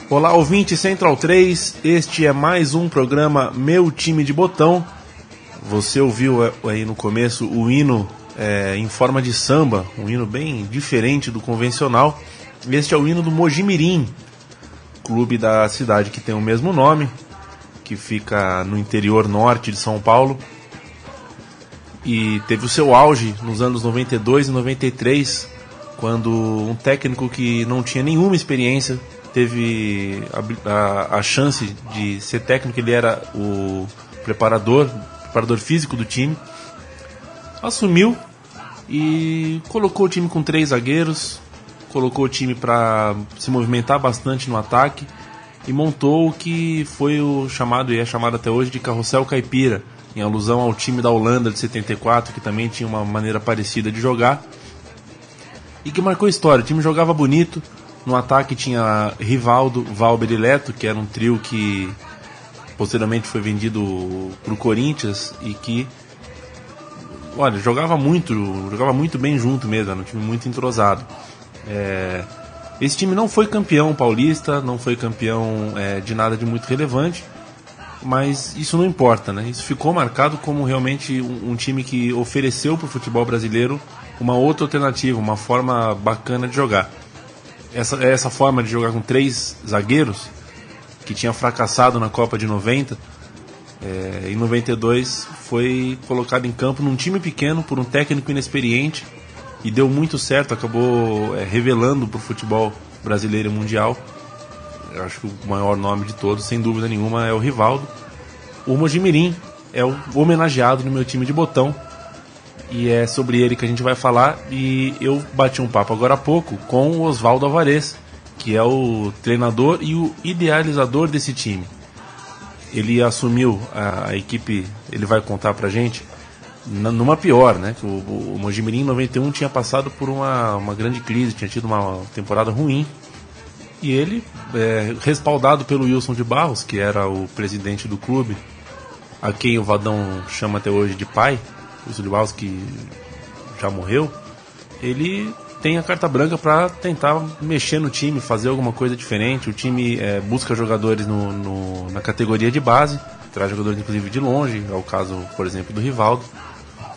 Olá, ouvinte Central 3, este é mais um programa Meu Time de Botão. Você ouviu aí no começo o hino em forma de samba, um hino bem diferente do convencional. Este é o hino do Mojimirim, clube da cidade que tem o mesmo nome, que fica no interior norte de São Paulo. E teve o seu auge nos anos 92 e 93, quando um técnico que não tinha nenhuma experiência teve a chance de ser técnico. Ele era o preparador físico do time, assumiu e colocou o time com 3 zagueiros, colocou o time para se movimentar bastante no ataque e montou o que foi o chamado, e é chamado até hoje, de Carrossel Caipira, em alusão ao time da Holanda de 74, que também tinha uma maneira parecida de jogar e que marcou história. O time jogava bonito. No ataque tinha Rivaldo, Valber e Leto, que era um trio que posteriormente foi vendido para o Corinthians e que, olha, jogava muito bem junto mesmo, era um time muito entrosado. Esse time não foi campeão paulista, não foi campeão de nada de muito relevante, mas isso não importa, né? Isso ficou marcado como realmente um time que ofereceu para o futebol brasileiro uma outra alternativa, uma forma bacana de jogar. Essa forma de jogar com 3 zagueiros, que tinha fracassado na Copa de 90, em 92 foi colocado em campo num time pequeno por um técnico inexperiente e deu muito certo, acabou revelando para o futebol brasileiro e mundial. Eu acho que o maior nome de todos, sem dúvida nenhuma, é o Rivaldo. O Mojimirim é o homenageado no Meu Time de Botão, e é sobre ele que a gente vai falar. E eu bati um papo agora há pouco com o Oswaldo Alvarez, que é o treinador e o idealizador desse time. Ele assumiu a equipe, ele vai contar pra gente, numa pior, né? O Mojimirim em 91 tinha passado por uma grande crise, tinha tido uma temporada ruim. E ele, respaldado pelo Wilson de Barros, que era o presidente do clube, a quem o Vadão chama até hoje de pai, Wilson de Barros, que já morreu, ele tem a carta branca para tentar mexer no time, fazer alguma coisa diferente. O time busca jogadores na categoria de base, traz jogadores inclusive de longe, é o caso, por exemplo, do Rivaldo.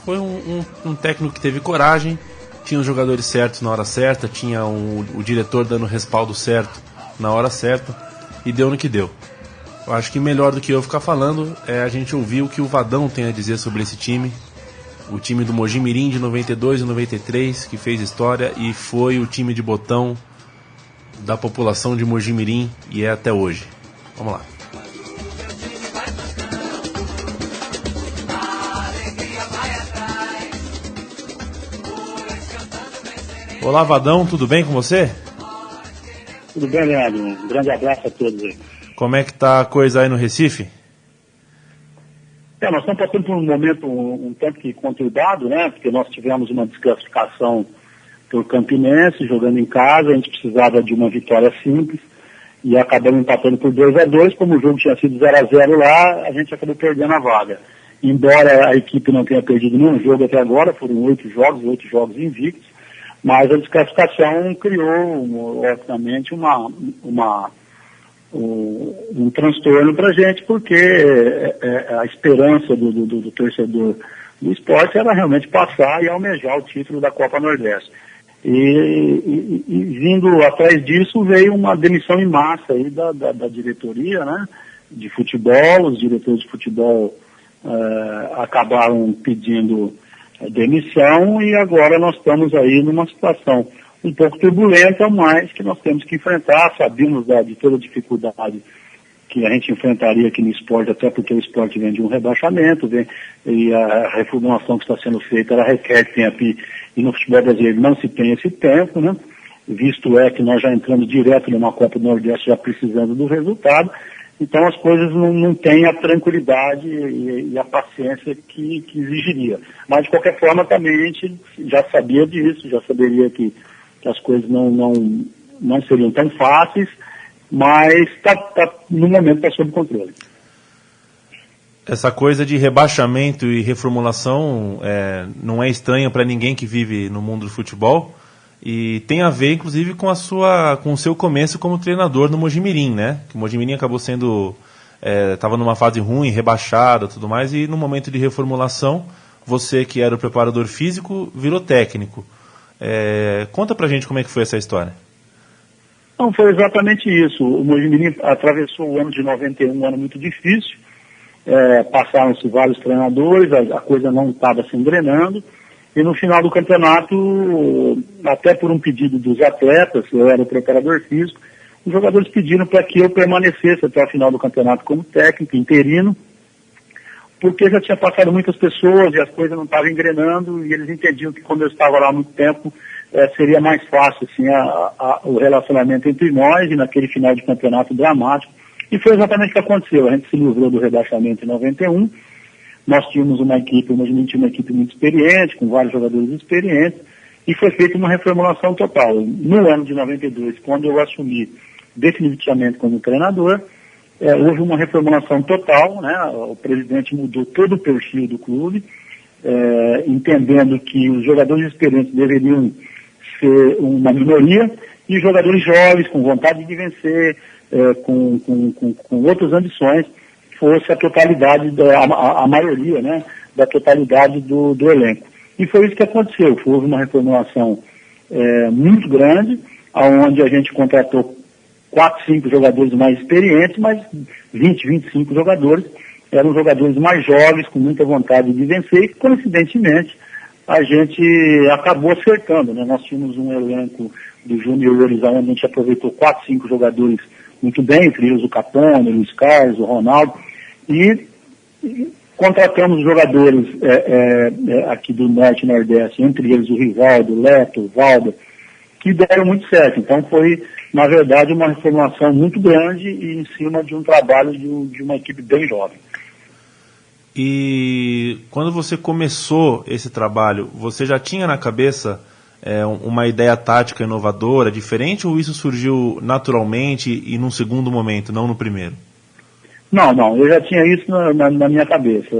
Foi um técnico que teve coragem, tinha os jogadores certos na hora certa, tinha o diretor dando o respaldo certo na hora certa, e deu no que deu. Eu acho que melhor do que eu ficar falando é a gente ouvir o que o Vadão tem a dizer sobre esse time, o time do Mojimirim de 92 e 93, que fez história e foi o time de botão da população de Mojimirim e é até hoje. Vamos lá. Olá, Vadão, tudo bem com você? Tudo bem, Leandro? Um grande abraço a todos aí. Como é que tá a coisa aí no Recife? Nós estamos passando por um momento um tanto que conturbado, né? Porque nós tivemos uma desclassificação por Campinense, jogando em casa, a gente precisava de uma vitória simples e acabamos empatando por 2-2, como o jogo tinha sido 0-0 lá, a gente acabou perdendo a vaga. Embora a equipe não tenha perdido nenhum jogo até agora, foram 8 jogos invictos, mas a desclassificação criou, obviamente, um transtorno para a gente, porque a esperança do torcedor do esporte era realmente passar e almejar o título da Copa Nordeste. E vindo atrás disso veio uma demissão em massa aí da diretoria, né, de futebol. Os diretores de futebol acabaram pedindo demissão e agora nós estamos aí numa situação um pouco turbulenta, mas que nós temos que enfrentar. Sabíamos de toda a dificuldade que a gente enfrentaria aqui no esporte, até porque o esporte vem de um rebaixamento, e a reformulação que está sendo feita, ela requer tempo, e no futebol brasileiro não se tem esse tempo, né? Visto que nós já entramos direto numa Copa do Nordeste, já precisando do resultado, então as coisas não têm a tranquilidade e a paciência que exigiria. Mas de qualquer forma também a gente já sabia disso, já saberia que as coisas não seriam tão fáceis, mas no momento está sob controle. Essa coisa de rebaixamento e reformulação não é estranha para ninguém que vive no mundo do futebol. E tem a ver, inclusive, com o seu começo como treinador no Mojimirim, né? Que o Mojimirim acabou sendo... estava numa fase ruim, rebaixada, tudo mais, e no momento de reformulação, você que era o preparador físico, virou técnico. Conta pra gente como é que foi essa história. Não, foi exatamente isso. O Mojimirim atravessou o ano de 91, um ano muito difícil. Passaram-se vários treinadores, a coisa não estava se engrenando. E no final do campeonato, até por um pedido dos atletas, eu era o preparador físico, os jogadores pediram para que eu permanecesse até o final do campeonato como técnico, interino, porque já tinha passado muitas pessoas e as coisas não estavam engrenando, e eles entendiam que quando eu estava lá há muito tempo, seria mais fácil assim, o relacionamento entre nós e naquele final de campeonato dramático. E foi exatamente o que aconteceu. A gente se livrou do rebaixamento em 91, nós tínhamos uma equipe, uma equipe muito experiente, com vários jogadores experientes, e foi feita uma reformulação total. No ano de 92, quando eu assumi definitivamente como treinador, houve uma reformulação total, né? O presidente mudou todo o perfil do clube, entendendo que os jogadores experientes deveriam ser uma minoria, e jogadores jovens, com vontade de vencer, com outras ambições, fosse a totalidade, a maioria, né, da totalidade do elenco. E foi isso que aconteceu. Houve uma reformulação muito grande, onde a gente contratou 4, 5 jogadores mais experientes, mas 20, 25 jogadores eram jogadores mais jovens, com muita vontade de vencer, e coincidentemente a gente acabou acertando, né? Nós tínhamos um elenco de juniores, onde a gente aproveitou 4, 5 jogadores muito bem, entre eles o Capone, o Luiz Carlos, o Ronaldo, e contratamos jogadores aqui do Norte e Nordeste, entre eles o Rivaldo, o Leto, o Valda, que deram muito certo. Então foi, na verdade, uma reformulação muito grande e em cima de um trabalho de uma equipe bem jovem. E quando você começou esse trabalho, você já tinha na cabeça uma ideia tática inovadora, diferente, ou isso surgiu naturalmente e num segundo momento, não no primeiro? Não, eu já tinha isso na minha cabeça.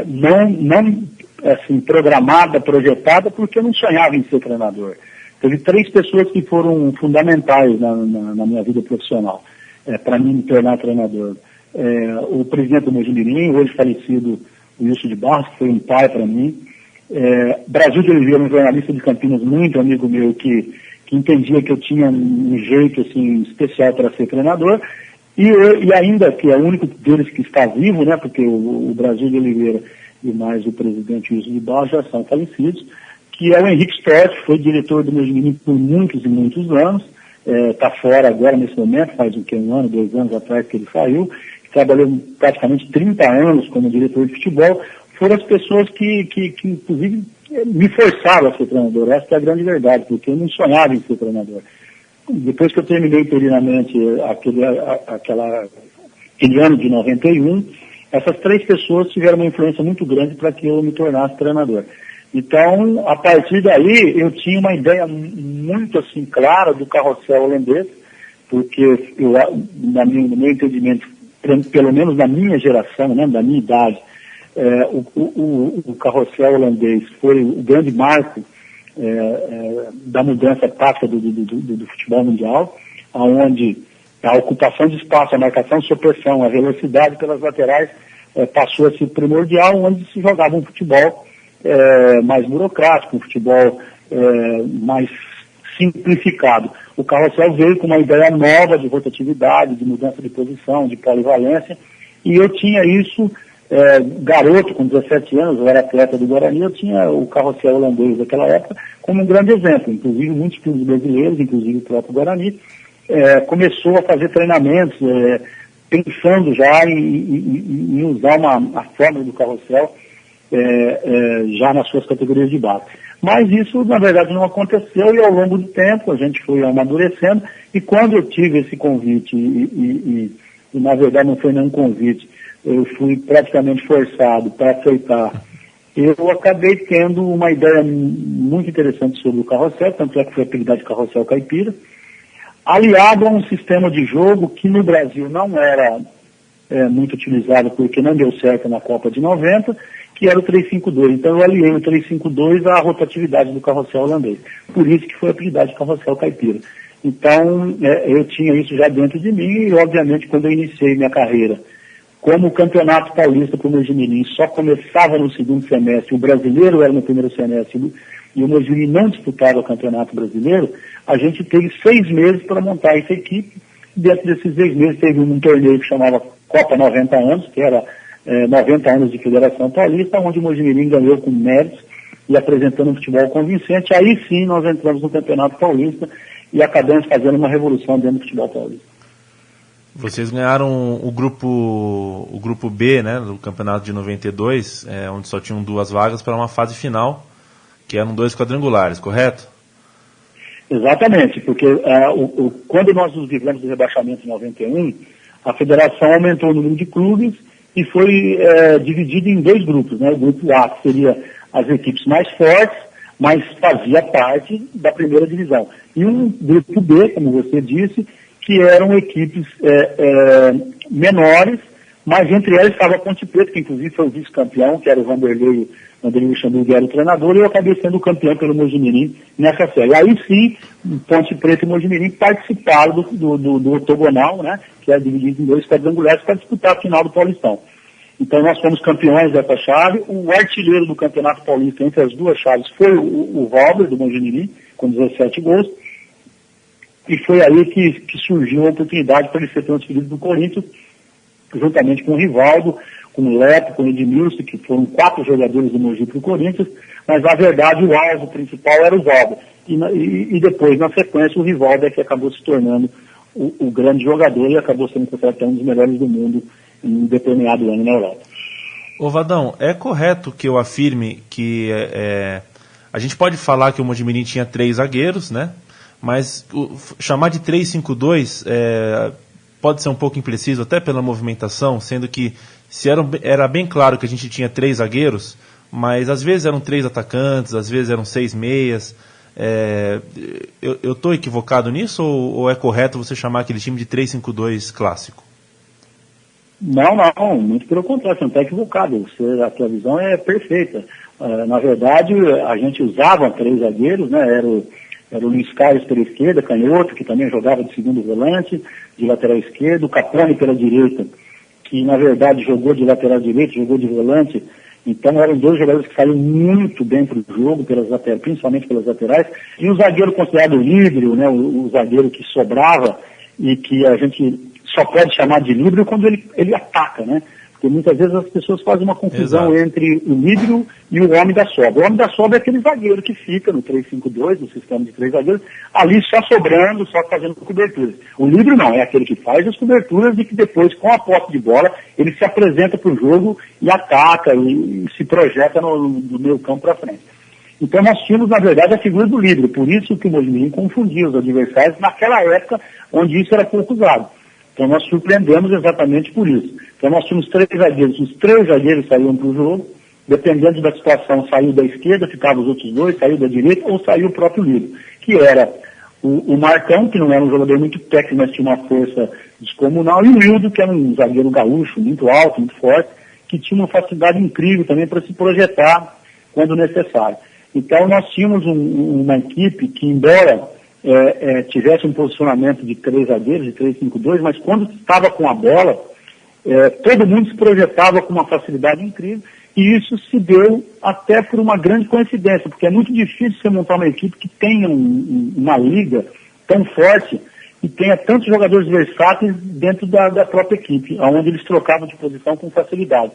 Não assim, programada, projetada, porque eu não sonhava em ser treinador. Teve 3 pessoas que foram fundamentais na minha vida profissional, para mim me tornar treinador. O presidente do Mojimirim, hoje falecido, o Wilson de Barros, que foi um pai para mim. Brasil de Oliveira, um jornalista de Campinas, muito amigo meu, que entendia que eu tinha um jeito assim, especial para ser treinador. E ainda que é o único deles que está vivo, né, porque o Brasil de Oliveira e mais o presidente Wilson de Barros já são falecidos, que é o Henrique Stott, que foi diretor do Mojimirim por muitos e muitos anos, está fora agora nesse momento, faz um ano, 2 anos atrás que ele saiu, trabalhou praticamente 30 anos como diretor de futebol. Foram as pessoas que inclusive, me forçaram a ser treinador. Essa é a grande verdade, porque eu não sonhava em ser treinador. Depois que eu terminei interinamente aquele ano de 91, essas 3 pessoas tiveram uma influência muito grande para que eu me tornasse treinador. Então, a partir daí, eu tinha uma ideia muito assim clara do carrossel holandês, porque no meu entendimento, pelo menos na minha geração, né, da minha idade, o carrossel holandês foi o grande marco da mudança tática do futebol mundial, onde a ocupação de espaço, a marcação de supressão, a velocidade pelas laterais passou a ser primordial, onde se jogava um futebol mais burocrático, um futebol mais simplificado. O carrossel veio com uma ideia nova de rotatividade, de mudança de posição, de polivalência, e eu tinha isso, garoto, com 17 anos, eu era atleta do Guarani, eu tinha o carrossel holandês daquela época como um grande exemplo. Inclusive muitos clubes brasileiros, inclusive o próprio Guarani, começou a fazer treinamentos, pensando já em usar a fórmula do carrossel já nas suas categorias de base. Mas isso, na verdade, não aconteceu, e ao longo do tempo a gente foi amadurecendo, e quando eu tive esse convite, e na verdade não foi nenhum convite, eu fui praticamente forçado para aceitar, eu acabei tendo uma ideia muito interessante sobre o carrossel, tanto é que foi apelidado de carrossel caipira, aliado a um sistema de jogo que no Brasil não era muito utilizado porque não deu certo na Copa de 90, que era o 3-5-2. Então eu aliei o 3-5-2 à rotatividade do carrossel holandês. Por isso que foi apelidado de carrossel caipira. Então eu tinha isso já dentro de mim e, obviamente, quando eu iniciei minha carreira, como o Campeonato Paulista para o Mojimirim só começava no segundo semestre, o brasileiro era no primeiro semestre e o Mojimirim não disputava o Campeonato Brasileiro, a gente teve 6 meses para montar essa equipe. Dentro desses 6 meses teve um torneio que chamava Copa 90 anos, que era 90 anos de Federação Paulista, onde o Mojimirim ganhou com méritos e apresentando um futebol convincente. Aí sim nós entramos no Campeonato Paulista e acabamos fazendo uma revolução dentro do futebol paulista. Vocês ganharam o grupo B, né, do campeonato de 92, onde só tinham 2 vagas para uma fase final, que eram 2 quadrangulares, correto? Exatamente, porque quando nós nos livramos do rebaixamento em 91, a federação aumentou o número de clubes e foi dividido em 2 grupos, né? O grupo A, que seria as equipes mais fortes, mas fazia parte da primeira divisão. E um grupo B, como você disse, que eram equipes menores, mas entre elas estava a Ponte Preta, que inclusive foi o vice-campeão, que era o Vanderlei Luxemburgo, era o treinador, e eu acabei sendo campeão pelo Mojimirim nessa série. Aí sim, Ponte Preta e Mojimirim participaram do octogonal, né, que é dividido em 2 quadrangulares para disputar a final do Paulistão. Então nós fomos campeões dessa chave. O artilheiro do Campeonato Paulista entre as 2 chaves foi o Valber, do Mojimirim, com 17 gols. E foi aí que surgiu a oportunidade para ele ser transferido do Corinthians, juntamente com o Rivaldo, com o Leto, com o Edmilson, que foram 4 jogadores do Mogi para o Corinthians, mas na verdade o alvo principal era o Valdo. E depois, na sequência, o Rivaldo é que acabou se tornando o grande jogador e acabou sendo considerado um dos melhores do mundo em um determinado ano na Europa. Ô Vadão, é correto que eu afirme que a gente pode falar que o Mojimirim tinha 3 zagueiros, né? Mas chamar de 3-5-2 pode ser um pouco impreciso, até pela movimentação, sendo que era bem claro que a gente tinha 3 zagueiros, mas às vezes eram 3 atacantes, às vezes eram 6 meias. Eu estou equivocado nisso ou é correto você chamar aquele time de 3-5-2 clássico? Não, muito pelo contrário, você não está equivocado, a tua visão é perfeita. Na verdade, a gente usava 3 zagueiros, né? Era o Luiz Carlos pela esquerda, canhoto, que também jogava de segundo volante, de lateral esquerdo, o Capone pela direita, que na verdade jogou de lateral direito, jogou de volante. Então eram 2 jogadores que saíram muito bem para o jogo, principalmente pelas laterais, e o zagueiro considerado líbero, né, o zagueiro que sobrava e que a gente só pode chamar de líbero quando ele ataca, né? Porque muitas vezes as pessoas fazem uma confusão Exato. Entre o líbero e o homem da sobra. O homem da sobra é aquele zagueiro que fica no 3-5-2, no sistema de 3 zagueiros, ali só sobrando, só fazendo coberturas. O líbero não, é aquele que faz as coberturas e que depois, com a posse de bola, ele se apresenta para o jogo e ataca e se projeta no meio campo para frente. Então nós tínhamos, na verdade, a figura do líbero. Por isso que o Mojimirim confundia os adversários naquela época onde isso era pouco usado. Então nós surpreendemos exatamente por isso. Então nós tínhamos 3 zagueiros, os 3 zagueiros saíam para o jogo, dependendo da situação, saiu da esquerda, ficavam os outros 2, saiu da direita ou saiu o próprio líbero, que era o Marcão, que não era um jogador muito técnico, mas tinha uma força descomunal, e o Hildo, que era um zagueiro gaúcho, muito alto, muito forte, que tinha uma facilidade incrível também para se projetar quando necessário. Então nós tínhamos uma equipe que, embora tivesse um posicionamento de 3 zagueiros, de 3-5-2, mas quando estava com a bola, todo mundo se projetava com uma facilidade incrível, e isso se deu até por uma grande coincidência, porque é muito difícil você montar uma equipe que tenha uma liga tão forte e tenha tantos jogadores versáteis dentro da própria equipe, onde eles trocavam de posição com facilidade.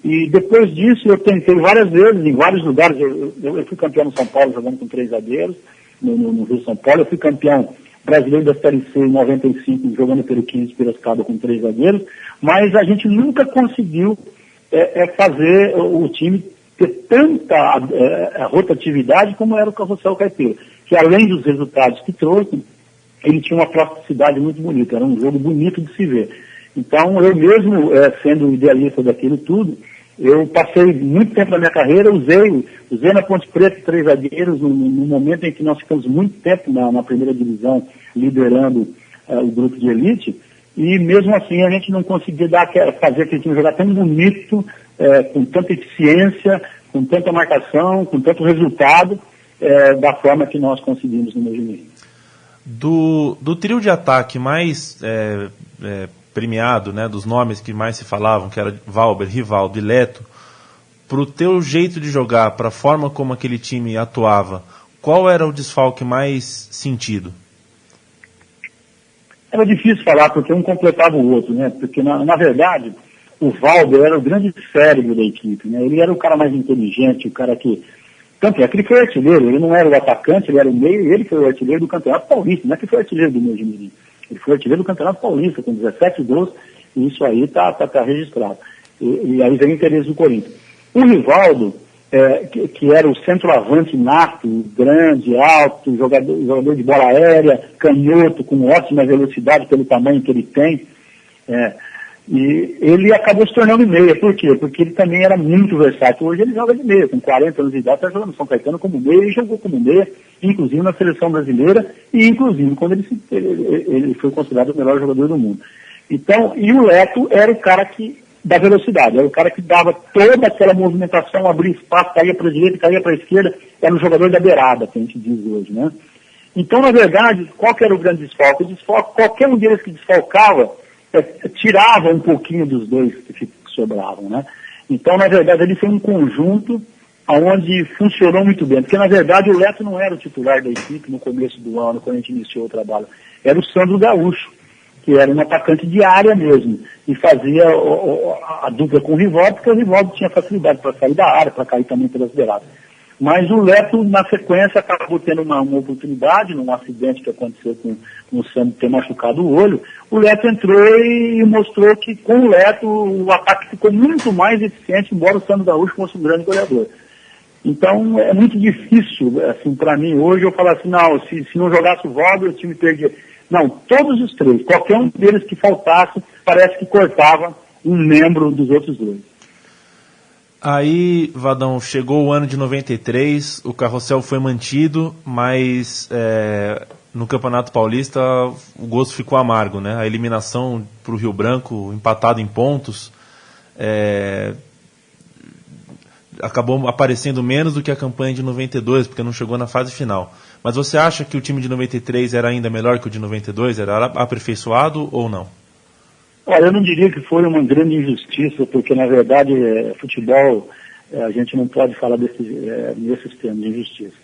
E depois disso eu tentei várias vezes, em vários lugares, eu fui campeão no São Paulo jogando com 3 zagueiros, no Rio São Paulo, eu fui campeão brasileiro da Série C em 95, jogando pelo 15 de Piracicaba com 3 zagueiros, mas a gente nunca conseguiu fazer o time ter tanta rotatividade como era o Carrossel Caipira, que além dos resultados que trouxe, ele tinha uma plasticidade muito bonita, era um jogo bonito de se ver. Então eu mesmo, sendo idealista daquilo tudo, eu passei muito tempo na minha carreira, usei na Ponte Preta 3 zagueiros, no momento em que nós ficamos muito tempo na primeira divisão, liderando o grupo de elite, e mesmo assim a gente não conseguia fazer aquele time jogar tão bonito, com tanta eficiência, com tanta marcação, com tanto resultado, da forma que nós conseguimos no Mojimirim. Do trio de ataque mais premiado, né, dos nomes que mais se falavam, que era Valber, Rivaldo e Leto, pro teu jeito de jogar, para a forma como aquele time atuava, qual era o desfalque mais sentido? Era difícil falar, porque um completava o outro, né? Porque, na verdade, o Valber era o grande cérebro da equipe, né? Ele era o cara mais inteligente, o cara que... Tanto é que ele foi artilheiro, ele não era o atacante, ele era o meio, e ele foi o artilheiro do Campeonato Paulista, não é que foi artilheiro do Mojimirim. Ele foi artilheiro do Campeonato Paulista, com 17 gols, e isso aí tá registrado. E aí vem o interesse do Corinthians. O Rivaldo, que era o centroavante nato, grande, alto, jogador de bola aérea, canhoto, com ótima velocidade pelo tamanho que ele tem, e ele acabou se tornando meia. Por quê? Porque ele também era muito versátil. Hoje ele joga de meia, com 40 anos de idade, está jogando no São Caetano como meia, e jogou como meia, inclusive na seleção brasileira, e inclusive quando ele foi considerado o melhor jogador do mundo. Então, e o Leto era o cara da velocidade, era o cara que dava toda aquela movimentação, abria espaço, caía para a direita, caía para a esquerda, era o jogador da beirada, que a gente diz hoje, né? Então, na verdade, qual que era o grande desfalque? Qualquer um deles que desfalcava, tirava um pouquinho dos dois que sobravam, né? Então, na verdade, ele foi um conjunto onde funcionou muito bem, porque, na verdade, o Leto não era o titular da equipe no começo do ano, quando a gente iniciou o trabalho, era o Sandro Gaúcho, que era um atacante de área mesmo, e fazia a dupla com o Rivaldo, porque o Rivaldo tinha facilidade para sair da área, para cair também pelas beiradas. Mas o Leto, na sequência, acabou tendo uma oportunidade, num acidente que aconteceu com o Sandro ter machucado o olho. O Leto entrou e mostrou que, com o Leto, o ataque ficou muito mais eficiente, embora o Sandro Gaúcho fosse um grande goleador. Então, é muito difícil, assim, para mim, hoje, eu falar assim, não, se não jogasse o Valber, o time perdia. Não, todos os três, qualquer um deles que faltasse, parece que cortava um membro dos outros dois. Aí, Vadão, chegou o ano de 93, o carrossel foi mantido, mas no Campeonato Paulista o gosto ficou amargo, né? A eliminação para o Rio Branco, empatado em pontos, acabou aparecendo menos do que a campanha de 92, porque não chegou na fase final. Mas você acha que o time de 93 era ainda melhor que o de 92? Era aperfeiçoado ou não? Olha, eu não diria que foi uma grande injustiça, porque na verdade futebol, a gente não pode falar nesses termos de injustiça.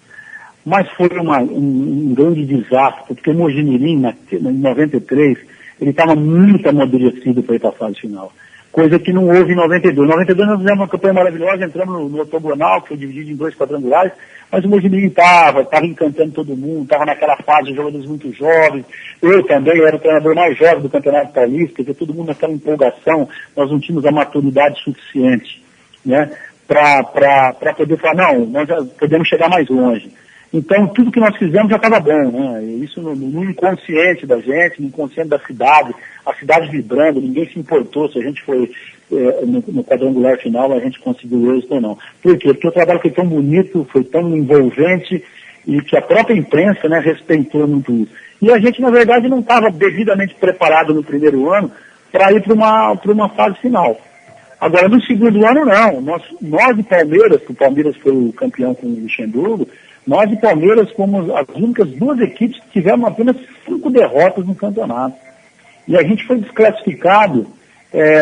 Mas foi um grande desastre, porque o Mojimirim, em 93, ele estava muito amadurecido para ir para a fase final. Coisa que não houve em 92. Em 92 nós fizemos uma campanha maravilhosa, entramos no octogonal, que foi dividido em 2 quadrangulares, mas o Mojimirim estava encantando todo mundo, estava naquela fase de jogadores muito jovens. Eu também era o treinador mais jovem do Campeonato Paulista, quer dizer, todo mundo naquela empolgação, nós não tínhamos a maturidade suficiente, né, para poder falar, não, nós já podemos chegar mais longe. Então, tudo que nós fizemos já estava bom, né? Isso no inconsciente da gente, no inconsciente da cidade, a cidade vibrando, ninguém se importou se a gente foi no quadrangular final, a gente conseguiu êxito ou não. Por quê? Porque o trabalho foi tão bonito, foi tão envolvente, e que a própria imprensa, né, respeitou muito isso. E a gente, na verdade, não estava devidamente preparado no primeiro ano para ir para uma fase final. Agora, no segundo ano, não. Nós de Palmeiras, que o Palmeiras foi o campeão com o Luxemburgo, nós de Palmeiras fomos as únicas 2 equipes que tiveram apenas 5 derrotas no campeonato. E a gente foi desclassificado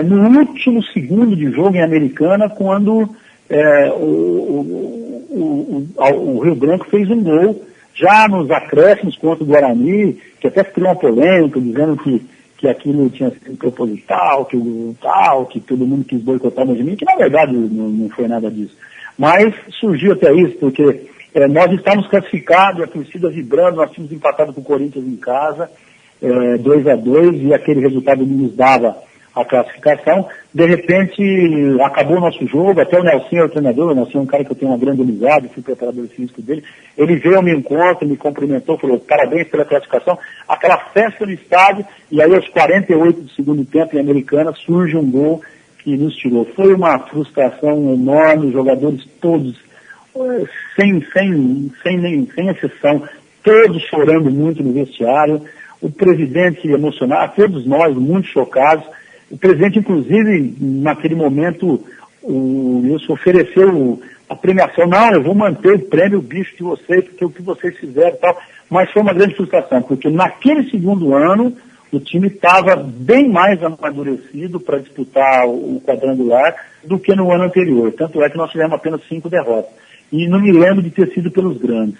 no último segundo de jogo em Americana, quando o Rio Branco fez um gol, já nos acréscimos contra o Guarani, que até criou uma polêmica, dizendo que aquilo tinha sido proposital, que todo mundo quis boicotar o Mojimirim, que na verdade não foi nada disso. Mas surgiu até isso, porque nós estávamos classificados, a torcida vibrando, nós tínhamos empatado com o Corinthians em casa, 2-2, e aquele resultado nos dava a classificação. De repente, acabou o nosso jogo, até o Nelson é o treinador, o Nelson é um cara que eu tenho uma grande amizade, fui preparador físico dele, ele veio ao meu encontro, me cumprimentou, falou, parabéns pela classificação, aquela festa no estádio, e aí aos 48 do segundo tempo, em Americana, surge um gol que nos tirou. Foi uma frustração enorme, os jogadores todos, sem exceção, todos chorando muito no vestiário. o presidente emocionado, todos nós muito chocados. O presidente, inclusive, naquele momento, o Wilson ofereceu a premiação. Não, eu vou manter o prêmio bicho de vocês, porque o que vocês fizeram e tal. Mas foi uma grande frustração, porque naquele segundo ano, o time estava bem mais amadurecido para disputar o quadrangular do que no ano anterior. Tanto é que nós tivemos apenas 5 derrotas. E não me lembro de ter sido pelos grandes,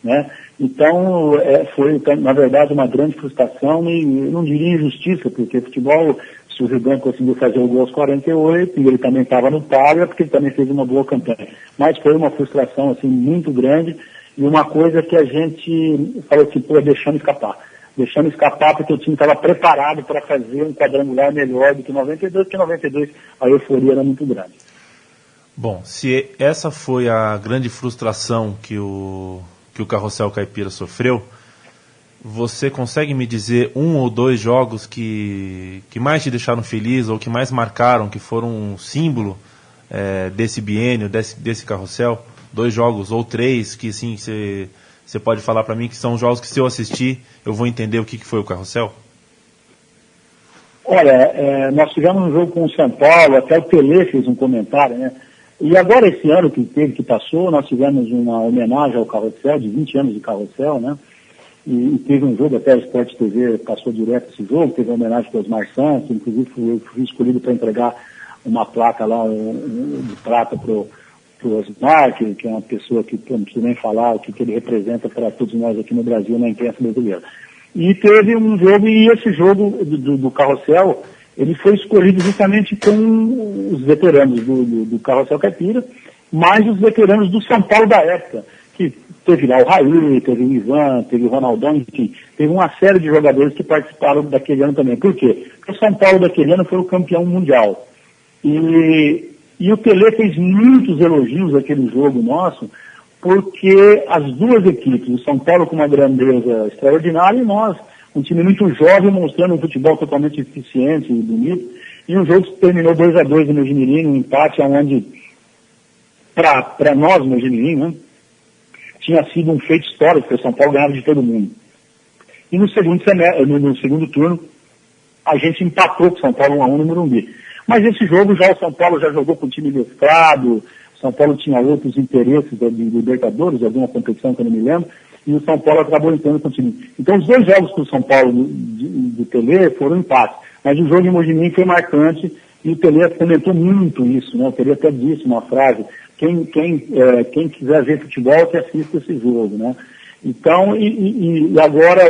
né? Então, foi, na verdade, uma grande frustração e não diria injustiça, porque futebol, se o Rio Branco conseguiu fazer o gol aos 48 e ele também estava no páreo, é porque ele também fez uma boa campanha. Mas foi uma frustração, assim, muito grande e uma coisa que a gente falou assim, pô, deixando escapar porque o time estava preparado para fazer um quadrangular melhor do que 92, porque 92 a euforia era muito grande. Bom, se essa foi a grande frustração que o Carrossel Caipira sofreu, você consegue me dizer 1 ou 2 jogos que mais te deixaram feliz ou que mais marcaram, que foram um símbolo desse biênio, desse Carrossel? 2 jogos ou 3 que sim, você pode falar para mim que são jogos que, se eu assistir, eu vou entender o que foi o Carrossel? Olha, nós tivemos um jogo com o São Paulo, até o Pelé fez um comentário, né? E agora, esse ano que passou, nós tivemos uma homenagem ao Carrossel, de 20 anos de Carrossel, né? E teve um jogo, até a Sport TV passou direto esse jogo, teve uma homenagem para os Santos, inclusive eu fui escolhido para entregar uma placa lá de prata para o Osmar, que é uma pessoa que eu não preciso nem falar o que ele representa para todos nós aqui no Brasil, na imprensa brasileira. E teve um jogo, e esse jogo do Carrossel, ele foi escolhido justamente com os veteranos do Carrossel Caipira, mais os veteranos do São Paulo da época, que teve lá o Raí, teve o Ivan, teve o Ronaldão, enfim, teve uma série de jogadores que participaram daquele ano também. Por quê? Porque o São Paulo daquele ano foi o campeão mundial. E o Pelé fez muitos elogios àquele jogo nosso, porque as duas equipes, o São Paulo com uma grandeza extraordinária e nós, um time muito jovem, mostrando um futebol totalmente eficiente e bonito, e um jogo que terminou 2-2 no Mojimirim, um empate onde, para nós, no Mojimirim, né, tinha sido um feito histórico, porque o São Paulo ganhava de todo mundo. E no segundo turno, a gente empatou com o São Paulo 1-1 no Morumbi. Mas esse jogo já o São Paulo já jogou com o time mesclado, o São Paulo tinha outros interesses de Libertadores, de alguma competição que eu não me lembro, e o São Paulo acabou entrando com o time. Então os 2 jogos para o São Paulo do Pelé foram empates, mas o jogo em Mojimirim foi marcante e o Pelé comentou muito isso, né? O Pelé até disse uma frase, quem quiser ver futebol que assista esse jogo, né? Então, e agora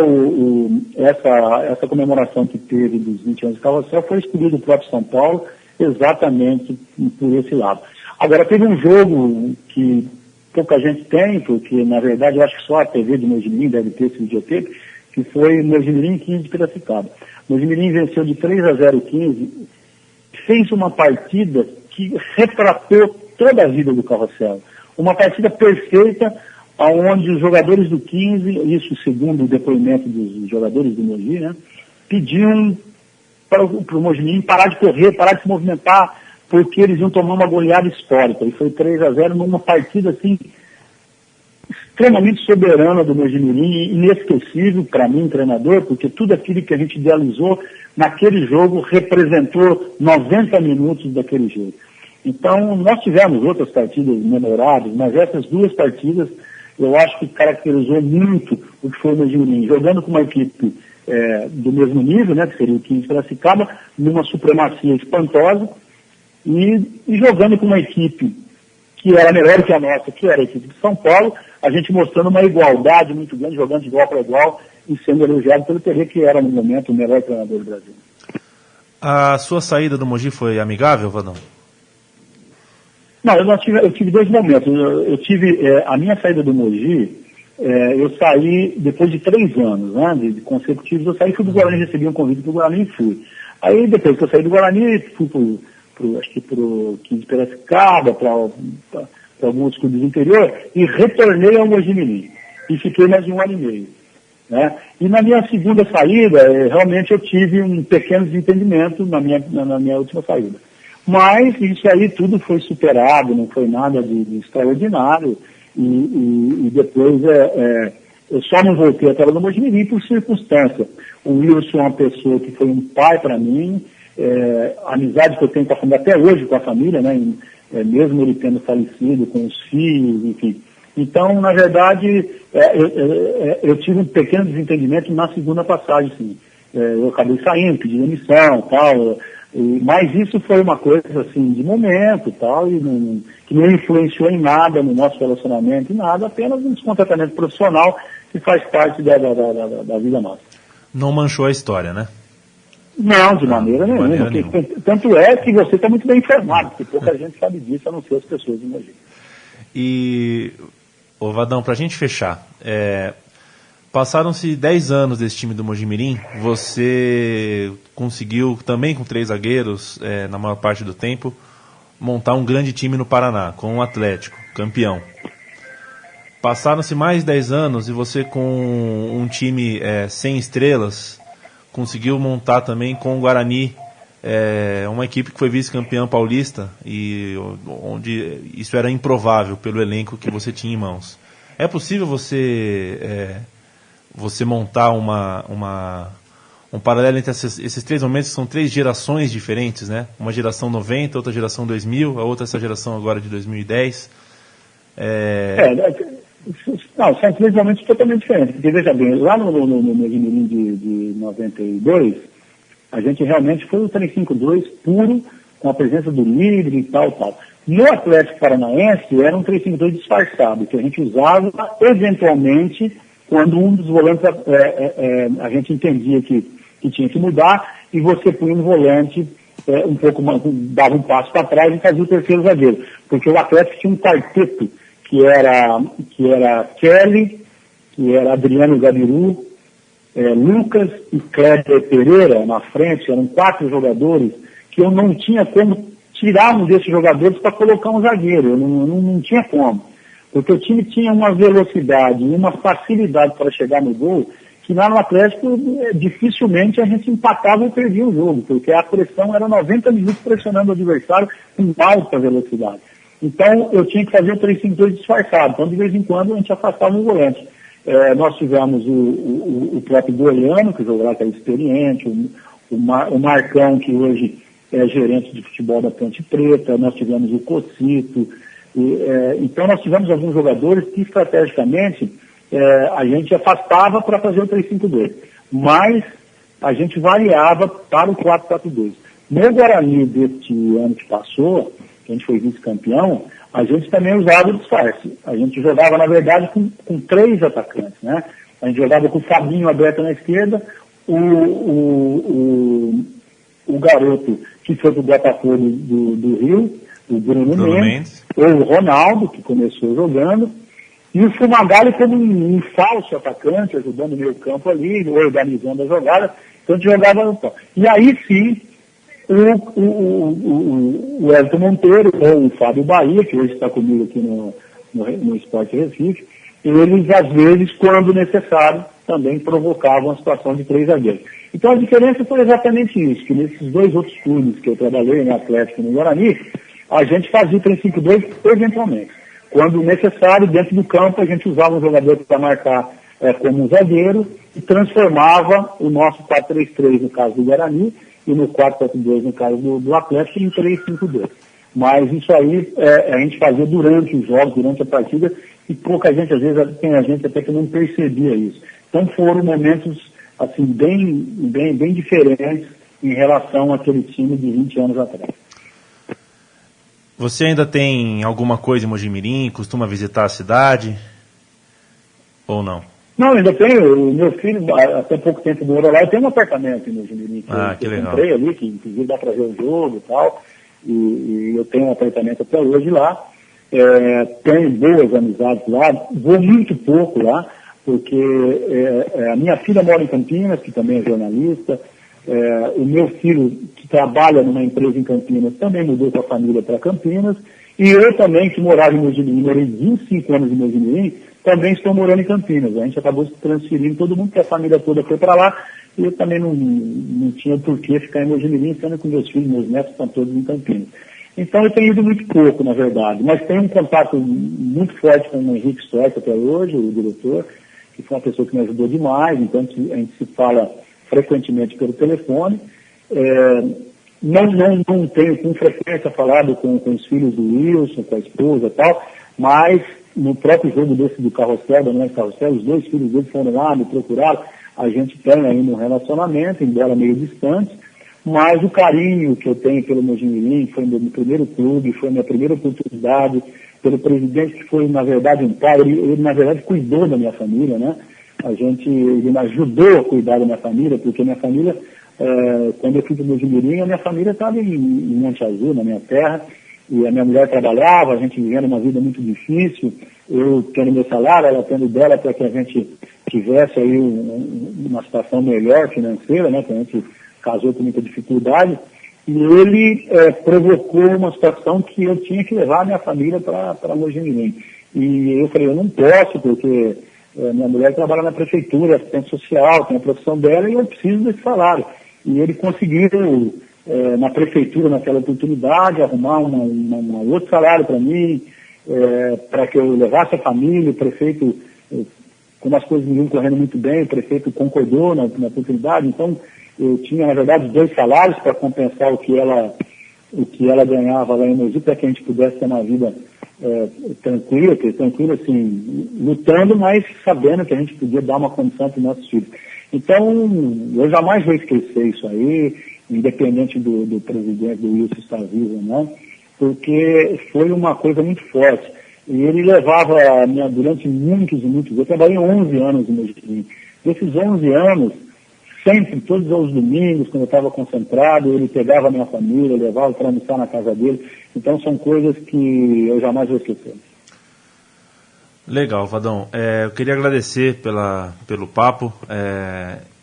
essa comemoração que teve dos 20 anos de Carrossel foi escolhido o próprio São Paulo exatamente por esse lado. Agora, teve um jogo que pouca gente tem, porque na verdade eu acho que só a TV de Mojimirim deve ter esse videotape, que foi Mojimirim 15 de Piracicaba. Mojimirim venceu de 3-0 o 15, fez uma partida que retratou toda a vida do Carrossel. Uma partida perfeita, onde os jogadores do 15, isso segundo o depoimento dos jogadores do Mogi, né, pediam para o Mojimirim parar de correr, parar de se movimentar, porque eles iam tomar uma goleada histórica. E foi 3-0 numa partida assim extremamente soberana do Mojimirim, inesquecível para mim, treinador, porque tudo aquilo que a gente idealizou naquele jogo representou 90 minutos daquele jogo. Então, nós tivemos outras partidas memoráveis, mas essas 2 partidas eu acho que caracterizou muito o que foi o Mojimirim, jogando com uma equipe do mesmo nível, né, que seria o 15 de Piracicaba, numa supremacia espantosa, e jogando com uma equipe que era melhor que a nossa, que era a equipe de São Paulo, a gente mostrando uma igualdade muito grande, jogando de igual para igual e sendo elogiado pelo Pelé, que era no momento o melhor treinador do Brasil. A sua saída do Mogi foi amigável, Vadão? Não, eu tive 2 momentos. Eu tive a minha saída do Mogi, eu saí depois de 3 anos, né, de consecutivos. Eu saí, fui do Guarani, recebi um convite do Guarani e fui. Aí depois que eu saí do Guarani, fui acho que para o 15 de Piracicaba, para alguns clubes do interior, e retornei ao Mojimirim. E fiquei mais de 1 ano e meio. Né? E na minha segunda saída, realmente eu tive um pequeno desentendimento na minha última saída. Mas isso aí tudo foi superado, não foi nada de extraordinário. E depois Eu só não voltei a trabalhar no Mojimirim por circunstância. O Wilson é uma pessoa que foi um pai para mim, a amizade que eu tenho com a família, até hoje com a família, né, mesmo ele tendo falecido, com os filhos, enfim. Então, na verdade, eu tive um pequeno desentendimento na segunda passagem, sim. Eu acabei saindo, pedindo demissão, tal, mas isso foi uma coisa, assim, de momento, tal, e que não influenciou em nada no nosso relacionamento, em nada, apenas um descontentamento profissional que faz parte da vida nossa. Não manchou a história, né? Não, de maneira nenhuma. Tanto é que você está muito bem informado, porque pouca gente sabe disso, a não ser as pessoas de Mogi. E, Vadão, para a gente fechar, passaram-se 10 anos desse time do Mojimirim, você conseguiu, também com 3 zagueiros, na maior parte do tempo, montar um grande time no Paraná, com o Atlético, campeão. Passaram-se mais 10 anos e você, com um time sem estrelas, conseguiu montar também com o Guarani uma equipe que foi vice-campeã paulista, e onde isso era improvável pelo elenco que você tinha em mãos. É possível você montar um paralelo entre esses 3 momentos, que são 3 gerações diferentes, né? Uma geração 90, outra geração 2000, a outra essa geração agora de 2010. Não, são 3 momentos totalmente diferentes. Porque, veja bem, lá no Mojimirim de 92, a gente realmente foi o 3-5-2 puro, com a presença do líder e tal. No Atlético Paranaense, era um 3-5-2 disfarçado, que a gente usava, eventualmente, quando um dos volantes a gente entendia que tinha que mudar, e você punha um volante um pouco mais, dava um passo para trás e fazia o terceiro zagueiro. Porque o Atlético tinha um quarteto, que era Kelly, que era Adriano Gabiru, Lucas e Kleber Pereira na frente. Eram 4 jogadores que eu não tinha como tirar um desses jogadores para colocar um zagueiro. Eu não tinha como. Porque o time tinha uma velocidade e uma facilidade para chegar no gol, que lá no Atlético dificilmente a gente empatava ou perdia o jogo, porque a pressão era 90 minutos pressionando o adversário com alta velocidade. Então, eu tinha que fazer o 3-5-2 disfarçado. Então, de vez em quando, a gente afastava um volante. Nós tivemos o próprio Goiano, que jogava aquela experiente, o Marcão, que hoje é gerente de futebol da Ponte Preta, nós tivemos o Cocito. Então, nós tivemos alguns jogadores que, estrategicamente, a gente afastava para fazer o 3-5-2. Mas a gente variava para o 4-4-2. No Guarani deste ano que passou, que a gente foi vice-campeão, a gente também usava o disfarce. A gente jogava, na verdade, com 3 atacantes, né? A gente jogava com o Fabinho aberto na esquerda, o garoto que foi do Botafogo do Rio, o Bruno Mendes, ou o Ronaldo, que começou jogando, e o Fumagalli como um falso atacante, ajudando o meio campo ali, organizando a jogada. Então a gente jogava no campo. E aí sim, o Elton Monteiro, ou o Fábio Bahia, que hoje está comigo aqui no Sport Recife, eles, às vezes, quando necessário, também provocavam a situação de 3 zagueiros. Então a diferença foi exatamente isso, que nesses 2 outros clubes que eu trabalhei, no Atlético e no Guarani, a gente fazia o 3-5-2 eventualmente. Quando necessário, dentro do campo, a gente usava um jogador para marcar como um zagueiro e transformava o nosso 4-3-3 no caso do Guarani e no 4-4-2 no caso do Atlético em 3-5-2. Mas isso aí a gente fazia durante os jogos, durante a partida, e pouca gente, às vezes, tem a gente até que não percebia isso. Então foram momentos assim, bem diferentes em relação àquele time de 20 anos atrás. Você ainda tem alguma coisa em Mojimirim? Costuma visitar a cidade? Ou não? Não, ainda tenho. O meu filho, até pouco tempo morou lá, eu tenho um apartamento em Mojimirim. Que legal. Eu comprei ali, que inclusive dá para ver o jogo e tal. E eu tenho um apartamento até hoje lá. Tenho boas amizades lá. Vou muito pouco lá, porque a minha filha mora em Campinas, que também é jornalista. O meu filho, que trabalha numa empresa em Campinas, também mudou com a família para Campinas. E eu também, que morava em Mojimirim, morei 25 anos em Mojimirim, também estou morando em Campinas. A gente acabou se transferindo, todo mundo, que a família toda foi para lá. E eu também não tinha por que ficar em Mojimirim, sendo que meus filhos, meus netos estão todos em Campinas. Então eu tenho ido muito pouco, na verdade. Mas tenho um contato muito forte com o Henrique Stork até hoje, o diretor. que foi uma pessoa que me ajudou demais, então a gente se fala frequentemente pelo telefone. Não tenho com frequência falado com os filhos do Wilson, com a esposa e tal, mas no próprio jogo desse do Carrossel, da Noite Carrossel, os 2 filhos dele foram lá, me procuraram, a gente tem ainda um relacionamento, embora meio distante, mas o carinho que eu tenho pelo Mojimirim, foi meu primeiro clube, foi minha primeira oportunidade, pelo presidente que foi, na verdade, um pai, ele na verdade cuidou da minha família, né? Ele me ajudou a cuidar da minha família, porque minha família, quando eu fui para o Mojimirim, a minha família estava em Monte Azul, na minha terra, e a minha mulher trabalhava, a gente vivendo uma vida muito difícil, eu tendo meu salário, ela tendo dela, para que a gente tivesse aí uma situação melhor financeira, né? Que a gente casou com muita dificuldade, e ele provocou uma situação que eu tinha que levar a minha família para Mojimirim. E eu falei, eu não posso, porque minha mulher trabalha na prefeitura, assistente social, tem a profissão dela, e eu preciso desse salário. E ele conseguiu, na prefeitura, naquela oportunidade, arrumar um outro salário para mim, para que eu levasse a família. O prefeito, como as coisas vinham correndo muito bem, o prefeito concordou na oportunidade, então eu tinha, na verdade, 2 salários para compensar o que ela ganhava lá em Mogi, para que a gente pudesse ter uma vida tranquila assim, lutando, mas sabendo que a gente podia dar uma condição para os nossos filhos. Então, eu jamais vou esquecer isso aí, independente do presidente, do Wilson estar vivo ou não, porque foi uma coisa muito forte. E ele levava, durante muitos e muitos anos, eu trabalhei 11 anos no Mogi. Desses 11 anos, sempre, todos os domingos, quando eu estava concentrado, ele pegava a minha família, levava para almoçar na casa dele. Então são coisas que eu jamais vou esquecer. Legal, Vadão. Eu queria agradecer pelo papo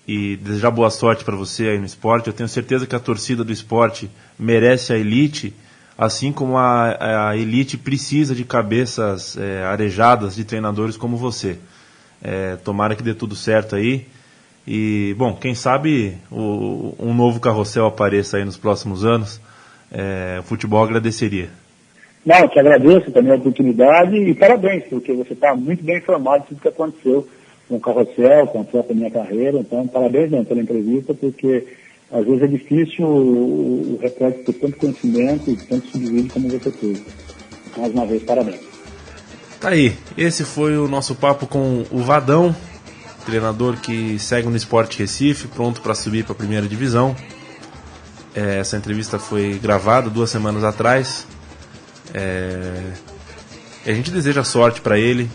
e desejar boa sorte para você aí no esporte. Eu tenho certeza que a torcida do esporte merece a elite, assim como a elite precisa de cabeças arejadas de treinadores como você. Tomara que dê tudo certo aí. E, bom, quem sabe um novo Carrossel apareça aí nos próximos anos. O futebol agradeceria. Não, eu te agradeço também a oportunidade e parabéns, porque você está muito bem informado de tudo que aconteceu com o Carrossel, com a própria minha carreira. Então, parabéns mesmo pela entrevista, porque às vezes é difícil o repórter ter tanto conhecimento e tanto subsídio como você teve. Mais uma vez, parabéns. Tá aí, esse foi o nosso papo com o Vadão, treinador que segue no Sport Recife, pronto para subir para a primeira divisão. Essa entrevista foi gravada 2 semanas atrás. A gente deseja sorte para ele,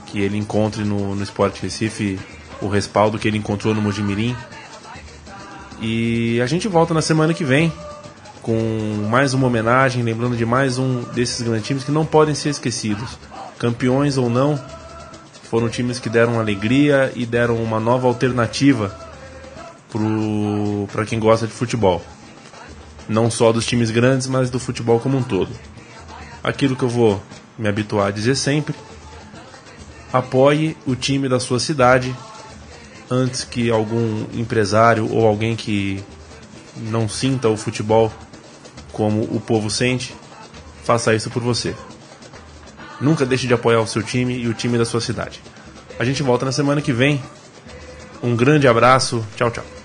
que ele encontre no Sport Recife o respaldo que ele encontrou no Mojimirim. E a gente volta na semana que vem com mais uma homenagem, lembrando de mais um desses grandes times que não podem ser esquecidos. Campeões ou não, foram times que deram alegria e deram uma nova alternativa para quem gosta de futebol. Não só dos times grandes, mas do futebol como um todo. Aquilo que eu vou me habituar a dizer sempre: apoie o time da sua cidade antes que algum empresário ou alguém que não sinta o futebol como o povo sente faça isso por você. Nunca deixe de apoiar o seu time e o time da sua cidade. A gente volta na semana que vem. Um grande abraço. Tchau, tchau.